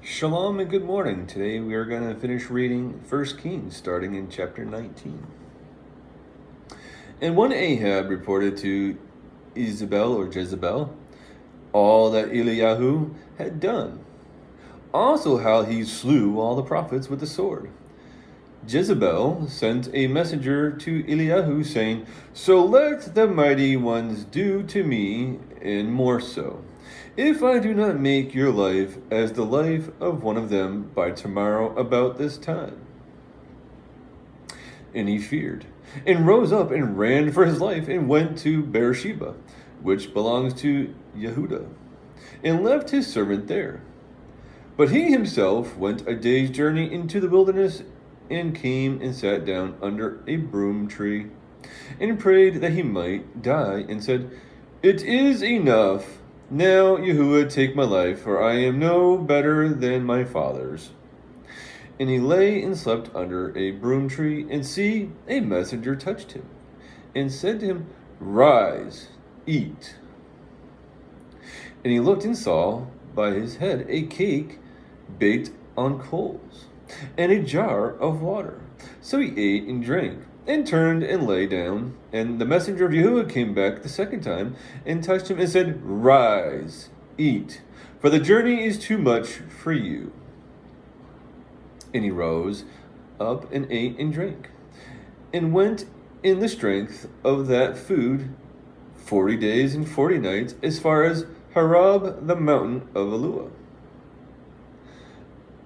Shalom and good morning. Today we are going to finish reading 1 Kings, starting in chapter 19. And when Ahab reported to Jezebel, all that Eliyahu had done, also how he slew all the prophets with the sword, Jezebel sent a messenger to Eliyahu, saying, "So let the mighty ones do to me, and more so, if I do not make your life as the life of one of them by tomorrow about this time." And he feared, and rose up and ran for his life, and went to Beersheba, which belongs to Yahu'ah, and left his servant there. But he himself went a day's journey into the wilderness, and came and sat down under a broom tree, and prayed that he might die, and said, "It is enough. Now, Yahu'ah, take my life, for I am no better than my fathers." And he lay and slept under a broom tree, and see, a messenger touched him, and said to him, "Rise, eat." And he looked and saw by his head a cake baked on coals, and a jar of water. So he ate and drank, and turned and lay down. And the messenger of Yahu'ah came back the second time, and touched him, and said, "Rise, eat, for the journey is too much for you." And he rose up and ate and drank, and went in the strength of that food 40 days and 40 nights, as far as Harab, the mountain of Eluah.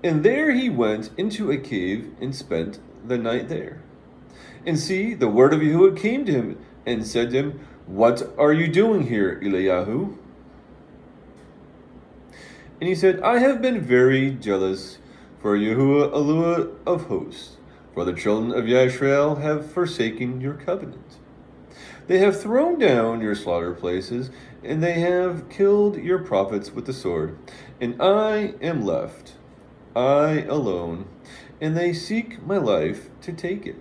And there he went into a cave, and spent the night there. And see, the word of Yahuwah came to him, and said to him, "What are you doing here, Eliyahu?" And he said, "I have been very jealous for Yahuwah, Eluah of hosts, for the children of Yisrael have forsaken your covenant. They have thrown down your slaughter places, and they have killed your prophets with the sword. And I am left, I alone, and they seek my life to take it."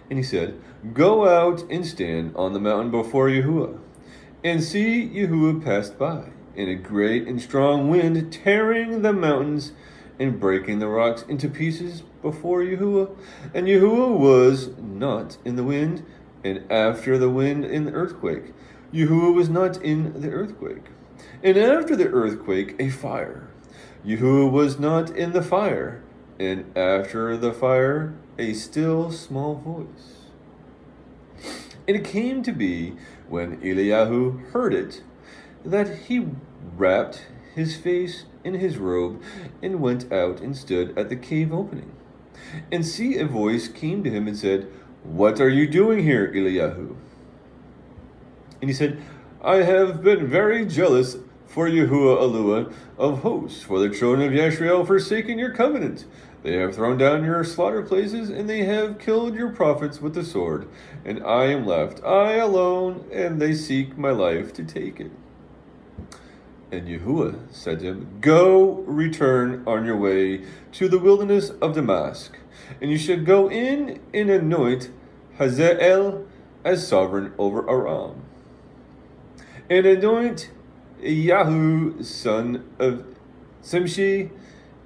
And he said, "Go out and stand on the mountain before Yahuwah." And see, Yahuwah passed by, in a great and strong wind, tearing the mountains and breaking the rocks into pieces before Yahuwah. And Yahuwah was not in the wind, and after the wind in the earthquake. Yahuwah was not in the earthquake. And after the earthquake, a fire. Yahuwah was not in the fire, and after the fire, a still small voice. And it came to be, when Eliyahu heard it, that he wrapped his face in his robe, and went out and stood at the cave opening. And see, a voice came to him and said, "What are you doing here, Eliyahu?" And he said, "I have been very jealous for Yahuwah, Eluah of hosts, for the children of Yisrael forsaken your covenant. They have thrown down your slaughter places, and they have killed your prophets with the sword. And I am left, I alone, and they seek my life to take it." And Yahuwah said to him, "Go, return on your way to the wilderness of Damascus, and you should go in and anoint Hazael as sovereign over Aram, and anoint Yahu, son of Simshi,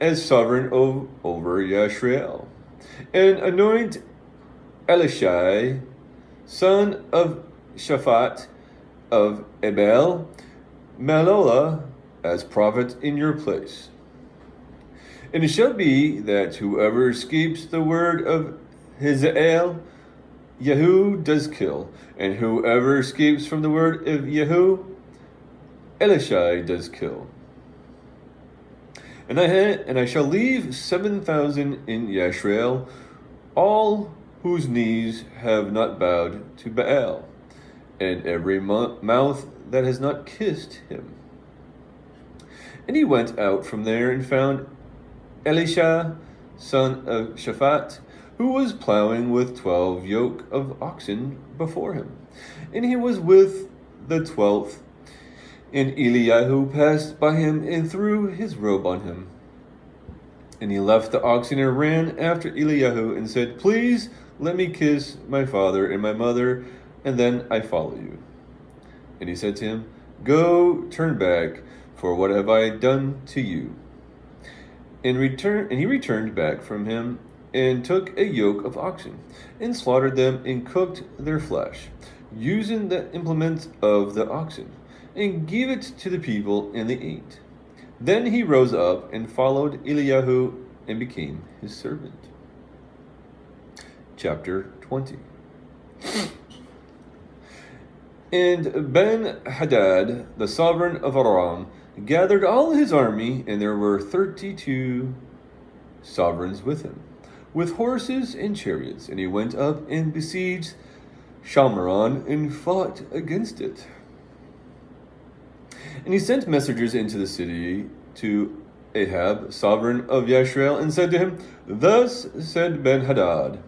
as sovereign over Yisrael, and anoint Elishai, son of Shaphat of Abel Meholah, as prophet in your place. And it shall be that whoever escapes the word of Hazael, Yahu does kill, and whoever escapes from the word of Yahu, Elishai does kill. And I shall leave 7,000 in Yisrael, all whose knees have not bowed to Baal, and every mouth that has not kissed him." And he went out from there, and found Elisha, son of Shaphat, who was plowing with 12 yoke of oxen before him. And he was with the 12th. And Eliyahu passed by him, and threw his robe on him. And he left the oxen, and ran after Eliyahu, and said, "Please let me kiss my father and my mother, and then I follow you." And he said to him, "Go, turn back, for what have I done to you? And he returned back from him, and took a yoke of oxen, and slaughtered them, and cooked their flesh, using the implements of the oxen, and gave it to the people, and they ate. Then he rose up and followed Eliyahu, and became his servant. Chapter 20. And Ben-Hadad, the sovereign of Aram, gathered all his army, and there were 32 sovereigns with him, with horses and chariots. And he went up and besieged Shalmaron and fought against it. And he sent messengers into the city to Ahab, sovereign of Yashrael, and said to him, Thus said Ben-Hadad,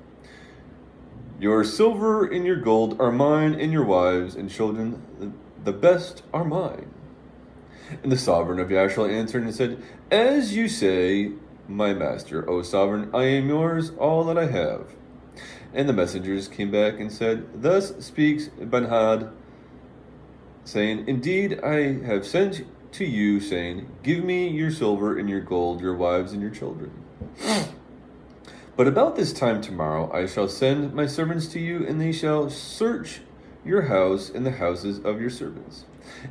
Your silver and your gold are mine, and your wives and children, the best, are mine. And the sovereign of Yashrael answered and said, As you say, my master, O sovereign, I am yours, all that I have. And the messengers came back and said, Thus speaks Ben-Hadad, saying, Indeed, I have sent to you, saying, Give me your silver and your gold, your wives and your children. But about this time tomorrow I shall send my servants to you, and they shall search your house and the houses of your servants.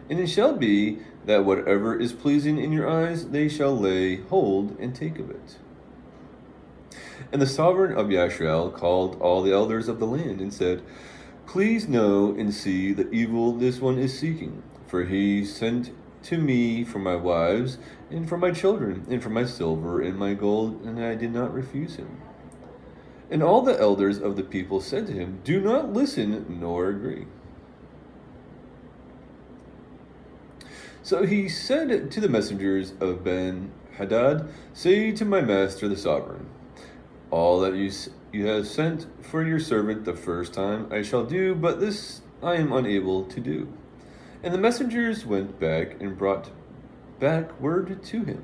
And it shall be that whatever is pleasing in your eyes, they shall lay hold and take of it. And the sovereign of Yashrael called all the elders of the land and said, Please know and see the evil this one is seeking, for he sent to me for my wives and for my children and for my silver and my gold, and I did not refuse him. And all the elders of the people said to him, Do not listen nor agree. So he said to the messengers of Ben-Hadad, Say to my master the sovereign, All that you have sent for your servant the first time I shall do, but this I am unable to do. And the messengers went back and brought back word to him.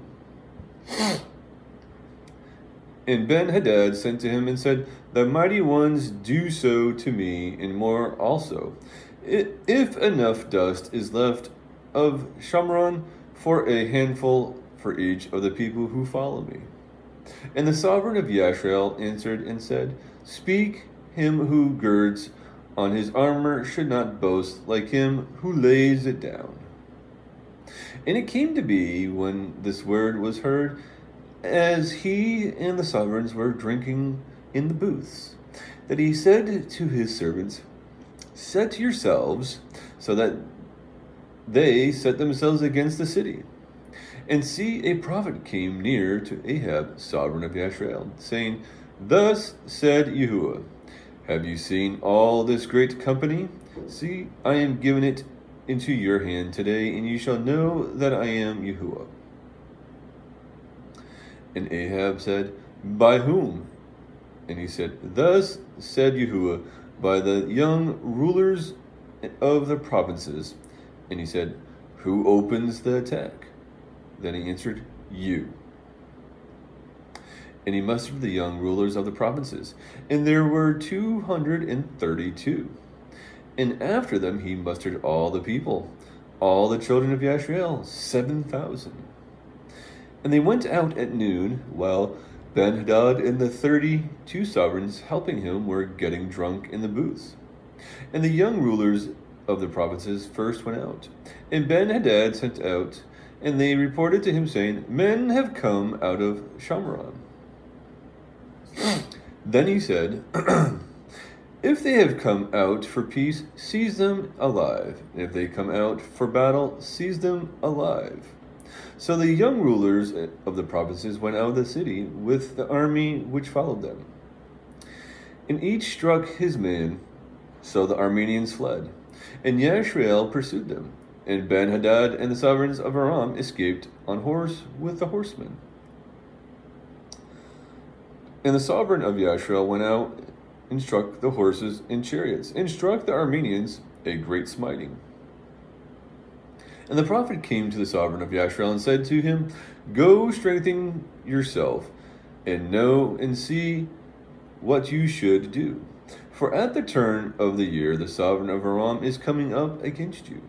And Ben-Hadad sent to him and said, The mighty ones do so to me, and more also, if enough dust is left of Shamron for a handful for each of the people who follow me. And the sovereign of Yashrael answered and said, Speak, him who girds on his armor should not boast like him who lays it down. And it came to be, when this word was heard, as he and the sovereigns were drinking in the booths, that he said to his servants, Set yourselves, so that they set themselves against the city. And see, a prophet came near to Ahab, sovereign of Yashrael, saying, Thus said Yahu'ah, Have you seen all this great company? See, I am giving it into your hand today, and you shall know that I am Yahu'ah. And Ahab said, By whom? And he said, Thus said Yahu'ah, by the young rulers of the provinces. And he said, Who opens the attack? Then he answered, You. And he mustered the young rulers of the provinces, and there were 232. And after them he mustered all the people, all the children of Yashrael, 7,000. And they went out at noon, while Ben-Hadad and the 32 sovereigns helping him were getting drunk in the booths. And the young rulers of the provinces first went out. And Ben-Hadad sent out, and they reported to him, saying, Men have come out of Shamron. Then he said, If they have come out for peace, seize them alive. And if they come out for battle, seize them alive. So the young rulers of the provinces went out of the city with the army which followed them. And each struck his man, so the Arameans fled. And Yashrael pursued them. And Ben-Hadad and the sovereigns of Aram escaped on horse with the horsemen. And the sovereign of Yashrael went out and struck the horses and chariots, and struck the Arameans a great smiting. And the prophet came to the sovereign of Yashrael and said to him, Go strengthen yourself, and know and see what you should do. For at the turn of the year the sovereign of Aram is coming up against you.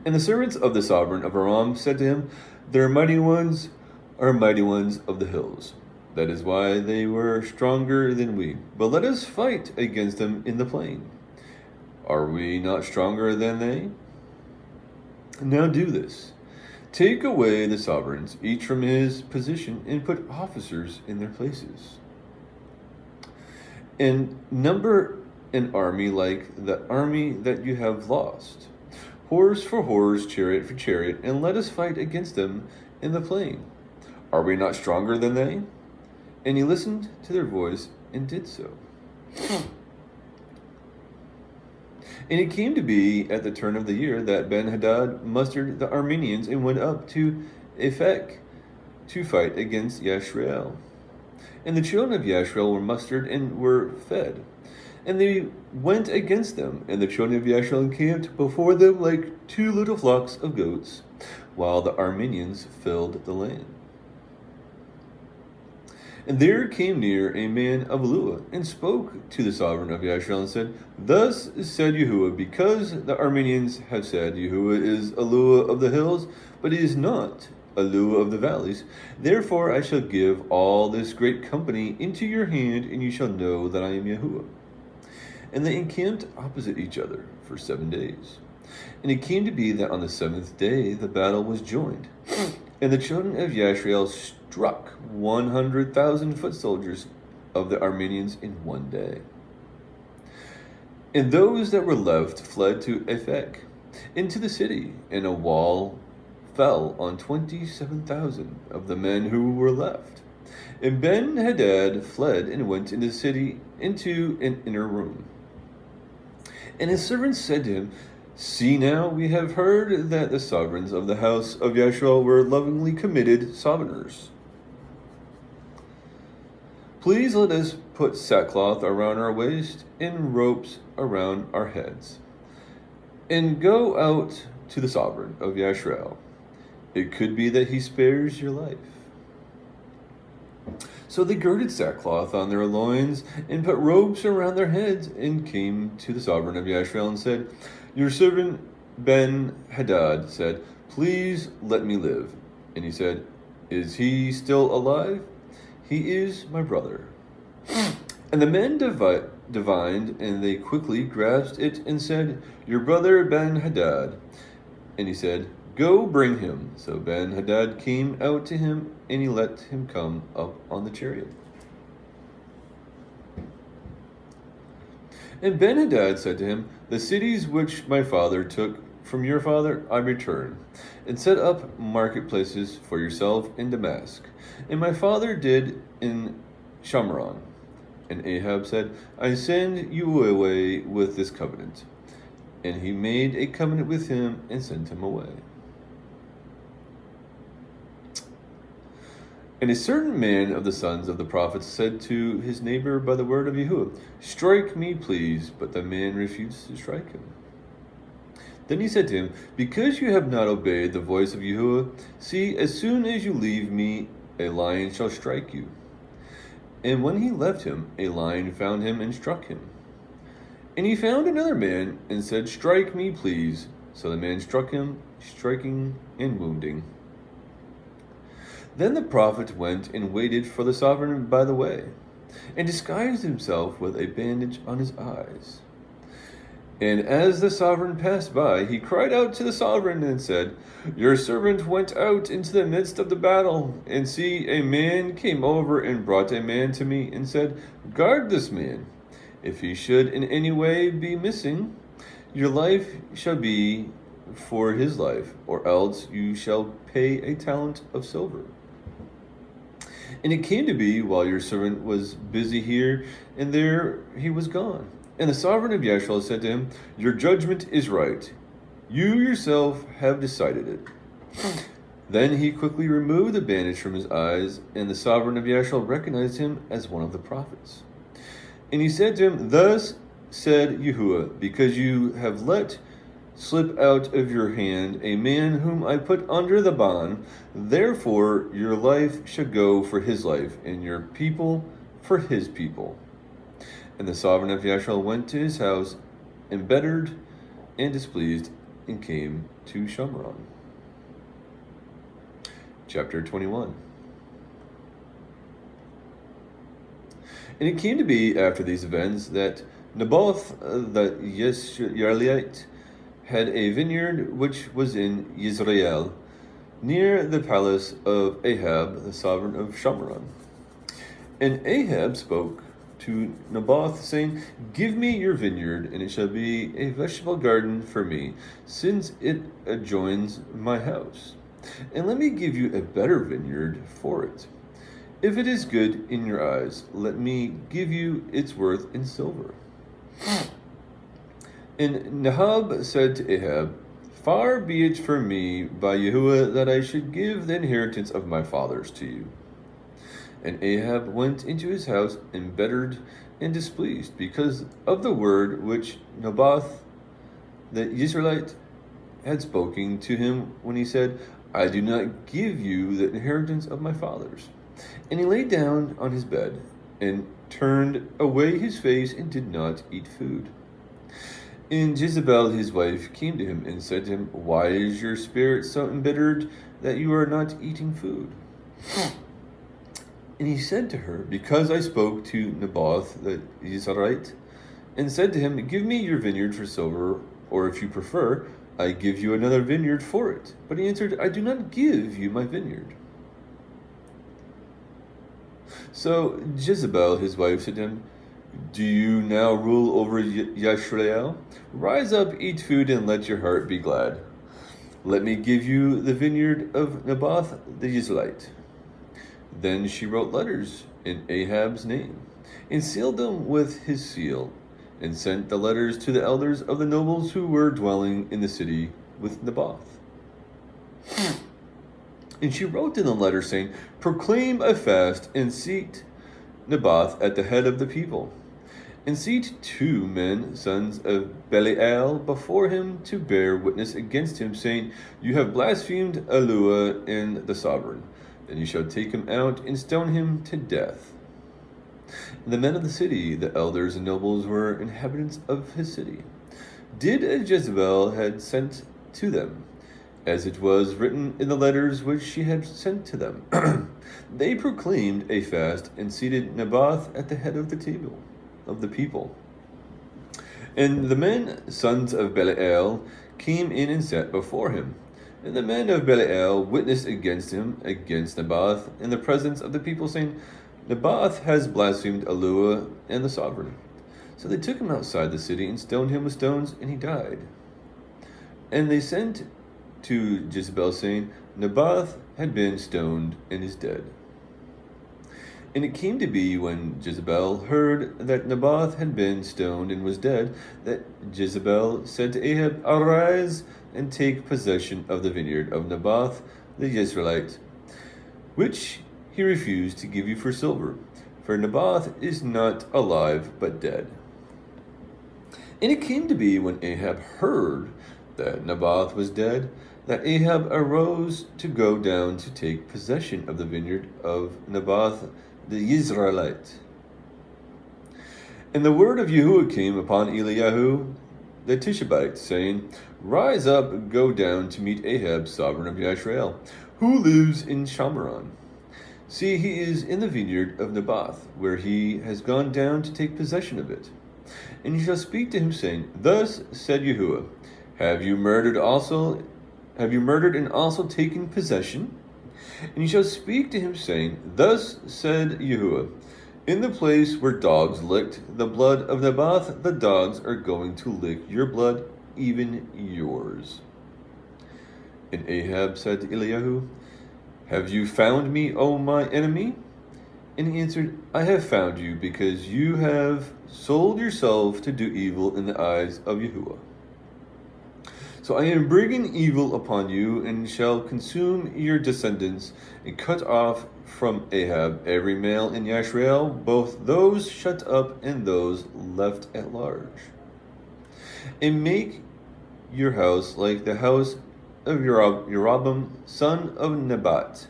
And the servants of the sovereign of Aram said to him, Their mighty ones are mighty ones of the hills. That is why they were stronger than we. But let us fight against them in the plain. Are we not stronger than they? Now do this. Take away the sovereigns, each from his position, and put officers in their places. And number an army like the army that you have lost, horse for horse, chariot for chariot, and let us fight against them in the plain. Are we not stronger than they? And he listened to their voice and did so. And it came to be at the turn of the year that Ben-Hadad mustered the Arameans and went up to Aphek to fight against Yashrael. And the children of Yashrael were mustered and were fed. And they went against them, and the children of Yashrael encamped before them like two little flocks of goats, while the Arameans filled the land. And there came near a man of Yahu'ah, and spoke to the sovereign of Yashrael, and said, Thus said Yahu'ah, because the Arameans have said, Yahu'ah is Yahu'ah of the hills, but he is not Yahu'ah of the valleys. Therefore I shall give all this great company into your hand, and you shall know that I am Yahu'ah. And they encamped opposite each other for 7 days. And it came to be that on the 7th day the battle was joined. And the children of Yashrael struck 100,000 foot soldiers of the Arameans in 1 day. And those that were left fled to Aphek, into the city, and a wall fell on 27,000 of the men who were left. And Ben-Hadad fled and went into the city, into an inner room. And his servants said to him, See now, we have heard that the sovereigns of the house of Yashrael were lovingly committed sovereigners. Please let us put sackcloth around our waist and ropes around our heads, and go out to the sovereign of Yashrael. It could be that he spares your life. So they girded sackcloth on their loins and put ropes around their heads, and came to the sovereign of Yashrael and said, Your servant Ben-Hadad said, Please let me live. And he said, Is he still alive? He is my brother. And the men divined, and they quickly grasped it and said, Your brother Ben-Hadad. And he said, Go bring him. So Ben-Hadad came out to him, and he let him come up on the chariot. And Ben-Hadad said to him, The cities which my father took from your father I return, and set up marketplaces for yourself in Damascus. And my father did in Shamron. And Ahab said, I send you away with this covenant. And he made a covenant with him and sent him away. And a certain man of the sons of the prophets said to his neighbor by the word of Yahu'ah, Strike me, please. But the man refused to strike him. Then he said to him, Because you have not obeyed the voice of Yahu'ah, see, as soon as you leave me, a lion shall strike you. And when he left him, a lion found him and struck him. And he found another man and said, Strike me, please. So the man struck him, striking and wounding. Then the prophet went and waited for the sovereign by the way, and disguised himself with a bandage on his eyes. And as the sovereign passed by, he cried out to the sovereign and said, Your servant went out into the midst of the battle, and see, a man came over and brought a man to me and said, Guard this man. If he should in any way be missing, your life shall be for his life, or else you shall pay a talent of silver. And it came to be, while your servant was busy here and there, he was gone. And the sovereign of Yashrael said to him, Your judgment is right. You yourself have decided it. Then he quickly removed the bandage from his eyes, and the sovereign of Yashrael recognized him as one of the prophets. And he said to him, Thus said Yahu'ah, because you have let slip out of your hand a man whom I put under the bond, therefore your life shall go for his life, and your people for his people. And the sovereign of Yashrael went to his house, embittered and displeased, and came to Shomron. Chapter 21. And it came to be after these events that Naboth the Yisraelite had a vineyard which was in Yisrael, near the palace of Ahab, the sovereign of Shomron. And Ahab spoke to Naboth, saying, Give me your vineyard, and it shall be a vegetable garden for me, since it adjoins my house. And let me give you a better vineyard for it. If it is good in your eyes, let me give you its worth in silver. And Nahab said to Ahab, Far be it from me by Yahu'ah that I should give the inheritance of my fathers to you. And Ahab went into his house embittered and displeased because of the word which Naboth the Israelite had spoken to him when he said, I do not give you the inheritance of my fathers. And he lay down on his bed and turned away his face and did not eat food. And Jezebel his wife came to him and said to him, Why is your spirit so embittered that you are not eating food? And he said to her, Because I spoke to Naboth the Israelite, and said to him, Give me your vineyard for silver, or if you prefer, I give you another vineyard for it. But he answered, I do not give you my vineyard. So Jezebel his wife said to him, Do you now rule over Yisrael? Rise up, eat food, and let your heart be glad. Let me give you the vineyard of Naboth the Israelite. Then she wrote letters in Ahab's name, and sealed them with his seal, and sent the letters to the elders of the nobles who were dwelling in the city with Naboth. And she wrote in the letter, saying, Proclaim a fast, and seat Naboth at the head of the people, and seat 2 men, sons of Belial, before him to bear witness against him, saying, You have blasphemed Yahu'ah and the sovereign. Then you shall take him out and stone him to death. And the men of the city, the elders and nobles, were inhabitants of his city, did as Jezebel had sent to them, as it was written in the letters which she had sent to them. They proclaimed a fast and seated Naboth at the head of the table of the people. And the men, sons of Belial, came in and sat before him. And the men of Belial witnessed against him, against Naboth, in the presence of the people, saying, Naboth has blasphemed Yahu'ah and the sovereign. So they took him outside the city and stoned him with stones, and he died. And they sent to Jezebel, saying, Naboth had been stoned and is dead. And it came to be, when Jezebel heard that Naboth had been stoned and was dead, that Jezebel said to Ahab, Arise and take possession of the vineyard of Naboth the Israelite, which he refused to give you for silver, for Naboth is not alive but dead. And it came to be, when Ahab heard that Naboth was dead, that Ahab arose to go down to take possession of the vineyard of Naboth the Israelite. And the word of Yahu'ah came upon Eliyahu the Tishbite, saying, Rise up, go down to meet Ahab, sovereign of Yisrael, who lives in Shomron. See, he is in the vineyard of Naboth, where he has gone down to take possession of it. And you shall speak to him, saying, Thus said Yahu'ah, Have you murdered and also taken possession? And you shall speak to him, saying, Thus said Yahu'ah, In the place where dogs licked the blood of Naboth, the dogs are going to lick your blood, even yours. And Ahab said to Eliyahu, Have you found me, O my enemy? And he answered, I have found you, because you have sold yourself to do evil in the eyes of Yahu'ah. So I am bringing evil upon you, and shall consume your descendants, and cut off from Ahab every male in Yisrael, both those shut up and those left at large. And make your house like the house of Jeroboam, son of Nebat,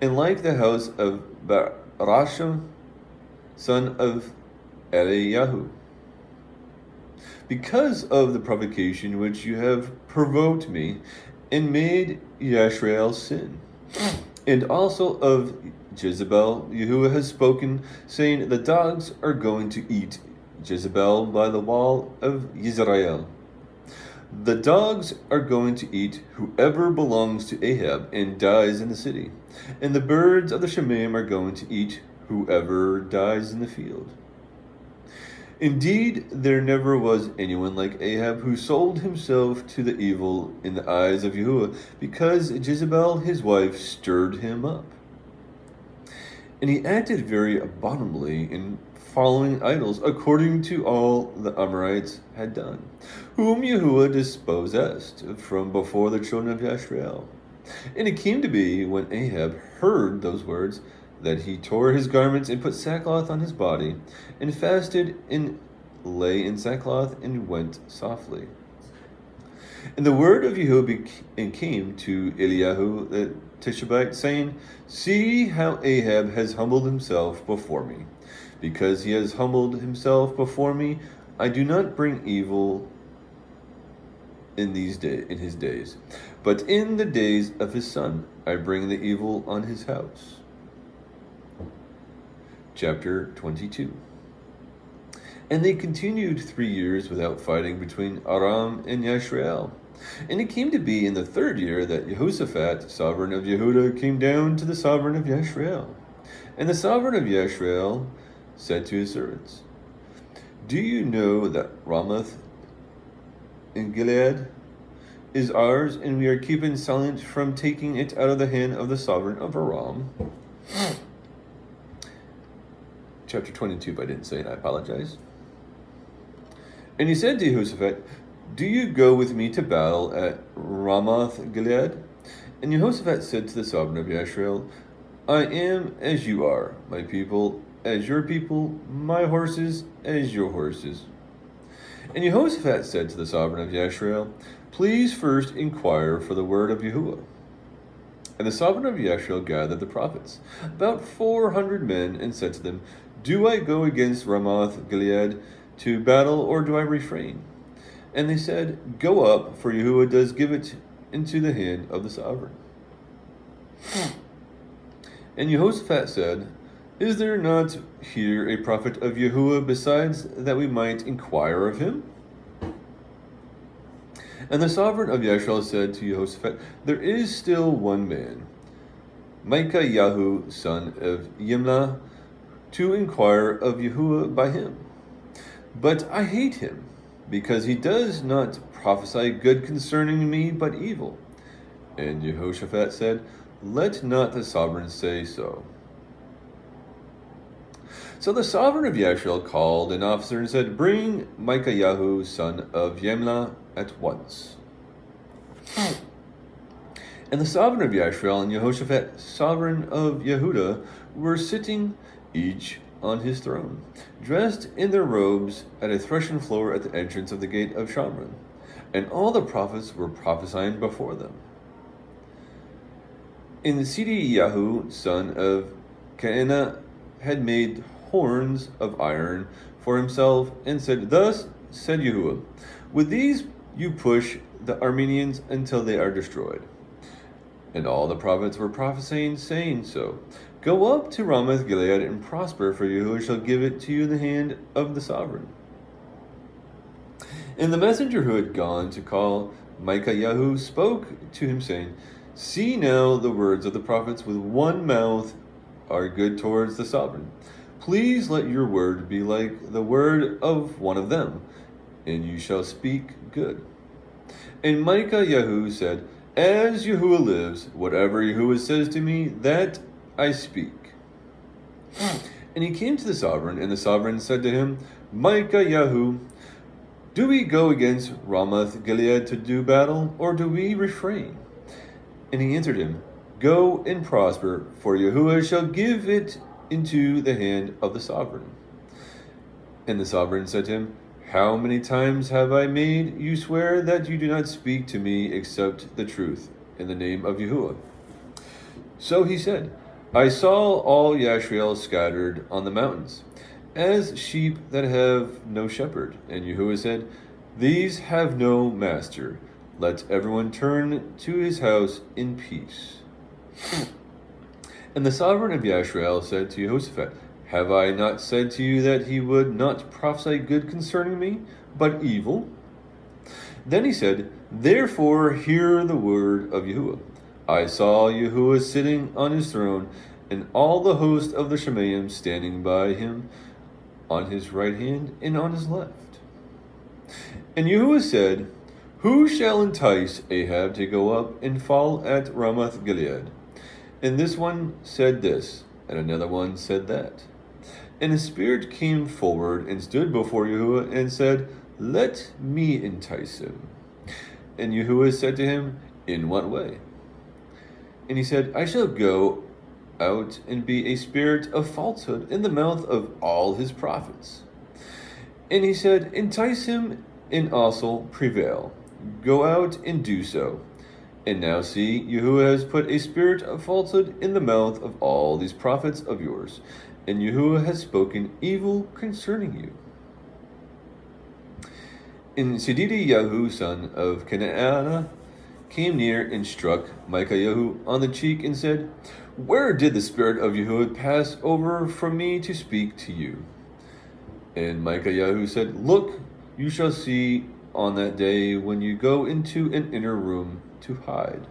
and like the house of Baasha, son of Eliyahu. because of the provocation which you have provoked me, and made Yashrael sin. And also of Jezebel, Yahuwah has spoken, saying, the dogs are going to eat Jezebel by the wall of Israel. The dogs are going to eat whoever belongs to Ahab and dies in the city, and the birds of the Shemaim are going to eat whoever dies in the field. Indeed, there never was anyone like Ahab who sold himself to the evil in the eyes of Yahuwah, because Jezebel his wife stirred him up. And he acted very abominably in following idols, according to all the Amorites had done, whom Yahuwah dispossessed from before the children of Yashrael. And it came to be, when Ahab heard those words, that he tore his garments and put sackcloth on his body, and fasted and lay in sackcloth and went softly. And the word of Yahuwah came to Eliyahu the Tishbite, saying, see how Ahab has humbled himself before me. Because he has humbled himself before me, I do not bring evil in his days, but in the days of his son I bring the evil on his house. Chapter 22. And they continued 3 years without fighting between Aram and Yashrael. And it came to be in the 3rd year that Jehoshaphat, sovereign of Yehudah, came down to the sovereign of Yashrael. And the sovereign of Yashrael said to his servants, do you know that Ramoth in Gilead is ours, and we are keeping silent from taking it out of the hand of the sovereign of Aram? Chapter 22, if I didn't say it, I apologize. And he said to Jehoshaphat, do you go with me to battle at Ramoth Gilead? And Jehoshaphat said to the sovereign of Yashrael, I am as you are, my people as your people, my horses as your horses. And Jehoshaphat said to the sovereign of Yashrael, please first inquire for the word of Yahuwah. And the sovereign of Yashrael gathered the prophets, about 400 men, and said to them, do I go against Ramoth Gilead to battle, or do I refrain? And they said, go up, for Yahuwah does give it into the hand of the sovereign. And Jehoshaphat said, is there not here a prophet of Yahuwah besides, that we might inquire of him? And the sovereign of Yashrael said to Jehoshaphat, there is still one man, Micaiah, son of Yimlah, to inquire of Yahuwah by him. But I hate him, because he does not prophesy good concerning me, but evil. And Jehoshaphat said, let not the sovereign say so. So the sovereign of Yashrael called an officer and said, bring Micaiah, son of Yimlah, at once. And the sovereign of Yashrael and Jehoshaphat, sovereign of Yehudah, were sitting each on his throne, dressed in their robes at a threshing floor at the entrance of the gate of Shamron. And all the prophets were prophesying before them. And Yahu, son of Cainah, had made horns of iron for himself, and said, thus said Yahuwah, with these you push the Armenians until they are destroyed. And all the prophets were prophesying, saying so. Go up to Ramoth Gilead and prosper, for Yahuwah shall give it to you in the hand of the sovereign. And the messenger who had gone to call Micaiah spoke to him, saying, see now, the words of the prophets with one mouth are good towards the sovereign. Please let your word be like the word of one of them, and you shall speak good. And Micaiah said, as Yahuwah lives, whatever Yahuwah says to me, that I speak. And he came to the sovereign, and the sovereign said to him, Micaiah, do we go against Ramoth Gilead to do battle, or do we refrain? And he answered him, go and prosper, for Yahuwah shall give it into the hand of the sovereign. And the sovereign said to him, how many times have I made you swear that you do not speak to me except the truth in the name of Yahuwah? So he said, I saw all Yashrael scattered on the mountains, as sheep that have no shepherd. And Yahuwah said, These have no master. Let everyone turn to his house in peace. And the sovereign of Yashrael said to Jehoshaphat, Have I not said to you that he would not prophesy good concerning me, but evil? Then he said, Therefore hear the word of Yahu'ah. I saw Yahu'ah sitting on his throne, and all the host of the Shemayim standing by him, on his right hand and on his left. And Yahuwah said, Who shall entice Ahab to go up and fall at Ramoth Gilead? And this one said this, and another one said that. And a spirit came forward and stood before Yahuwah and said, Let me entice him. And Yahuwah said to him, In what way? And he said, I shall go out and be a spirit of falsehood in the mouth of all his prophets. And he said, Entice him and also prevail. Go out and do so. And now see, Yahuwah has put a spirit of falsehood in the mouth of all these prophets of yours, and Yahuwah has spoken evil concerning you. And Sedidi Yahu, son of Kena'anah, came near and struck Micah on the cheek and said, Where did the spirit of Yahuwah pass over from me to speak to you? And Micah said, Look, you shall see on that day when you go into an inner room to hide.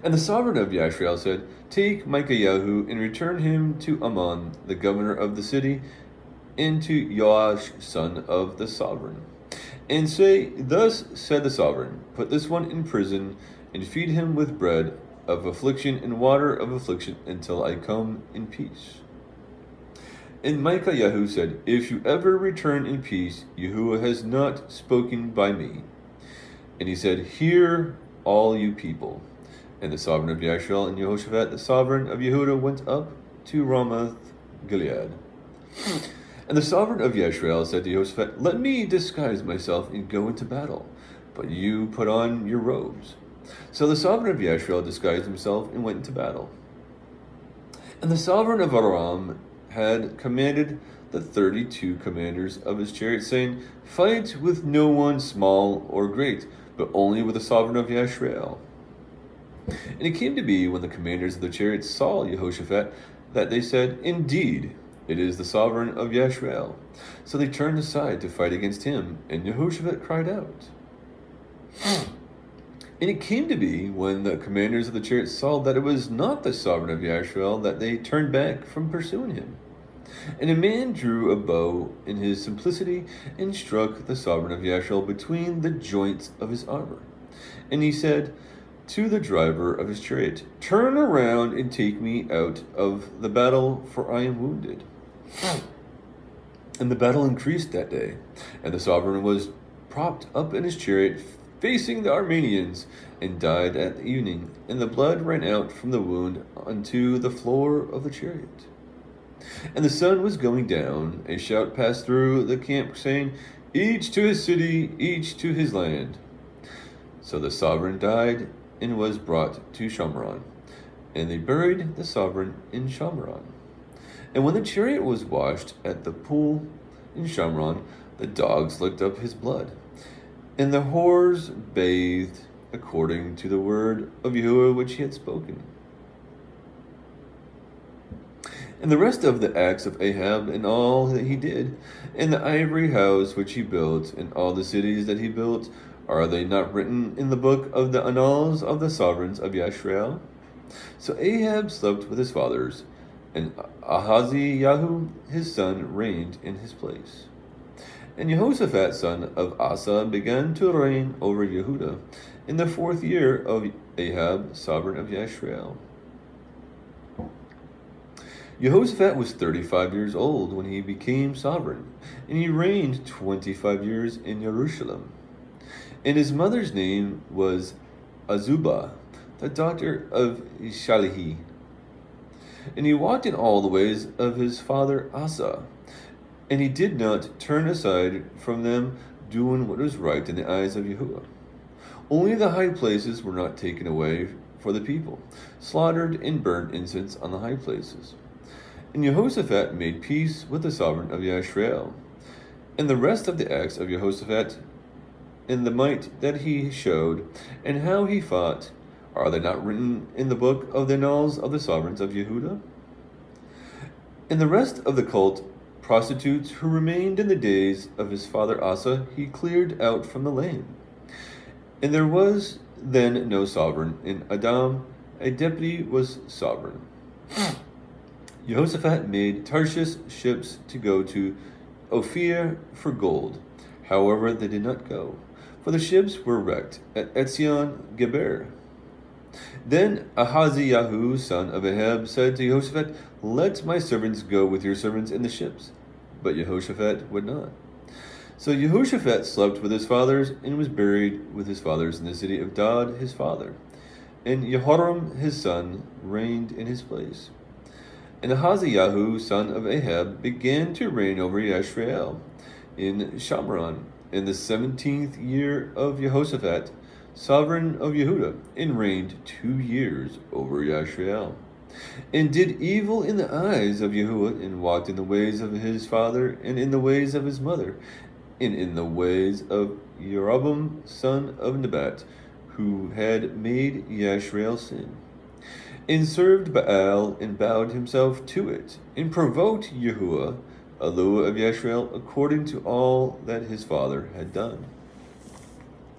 And the sovereign of Yashrael said, Take Micah and return him to Amon, the governor of the city, and to Joash, son of the sovereign. And say, Thus said the sovereign, Put this one in prison, and feed him with bread of affliction and water of affliction until I come in peace. And Micah said, If you ever return in peace, Yahuwah has not spoken by me. And he said, Hear, all you people. And the sovereign of Yashrael and Jehoshaphat, the sovereign of Yehuda, went up to Ramoth Gilead. And the sovereign of Yashrael said to Jehoshaphat, Let me disguise myself and go into battle, but you put on your robes. So the sovereign of Yashrael disguised himself and went into battle. And the sovereign of Aram had commanded the 32 commanders of his chariot, saying, Fight with no one small or great, but only with the sovereign of Yashrael. And it came to be, when the commanders of the chariots saw Jehoshaphat, that they said, Indeed, it is the sovereign of Yashrael. So they turned aside to fight against him, and Jehoshaphat cried out. And it came to be, when the commanders of the chariots saw that it was not the sovereign of Yashrael, that they turned back from pursuing him. And a man drew a bow in his simplicity and struck the sovereign of Yashrael between the joints of his armor. And he said to the driver of his chariot, Turn around and take me out of the battle, for I am wounded. And the battle increased that day, and the sovereign was propped up in his chariot, facing the Armenians, and died at the evening, and the blood ran out from the wound unto the floor of the chariot. And the sun was going down, a shout passed through the camp, saying, Each to his city, each to his land. So the sovereign died and was brought to Shamron, and they buried the sovereign in Shamron. And when the chariot was washed at the pool in Shamron, the dogs licked up his blood, and the whores bathed according to the word of Yahuwah which he had spoken. And the rest of the acts of Ahab, and all that he did, and the ivory house which he built, and all the cities that he built, are they not written in the book of the annals of the sovereigns of Yashrael? So Ahab slept with his fathers, and Ahaziah his son reigned in his place. And Jehoshaphat son of Asa began to reign over Yehuda in the 4th year of Ahab, sovereign of Yashrael. Jehoshaphat was 35 years old when he became sovereign, and he reigned 25 years in Jerusalem. And his mother's name was Azubah, the daughter of Shalihi. And he walked in all the ways of his father Asa, and he did not turn aside from them, doing what was right in the eyes of Yahuwah. Only the high places were not taken away for the people, slaughtered and burned incense on the high places. And Jehoshaphat made peace with the sovereign of Yashrael. And the rest of the acts of Jehoshaphat, and the might that he showed, and how he fought, are they not written in the book of the annals of the sovereigns of Yehudah? And the rest of the cult prostitutes who remained in the days of his father Asa, he cleared out from the land. And there was then no sovereign in Adam, a deputy was sovereign. Jehoshaphat made Tarshish ships to go to Ophir for gold. However, they did not go, for the ships were wrecked at Etzion Geber. Then Ahaziah, son of Ahab, said to Jehoshaphat, "Let my servants go with your servants in the ships." But Jehoshaphat would not. So Jehoshaphat slept with his fathers and was buried with his fathers in the city of Dod his father. And Jehoram his son reigned in his place. And Ahaziah, son of Ahab, began to reign over Yashrael in Shamron in the 17th year of Jehoshaphat, sovereign of Yehudah, and reigned 2 years over Yashrael, and did evil in the eyes of Yahu'ah, and walked in the ways of his father, and in the ways of his mother, and in the ways of Jeroboam son of Nebat, who had made Yashrael sin, and served Baal, and bowed himself to it, and provoked Yahu'ah, Allah of Yashrael, according to all that his father had done.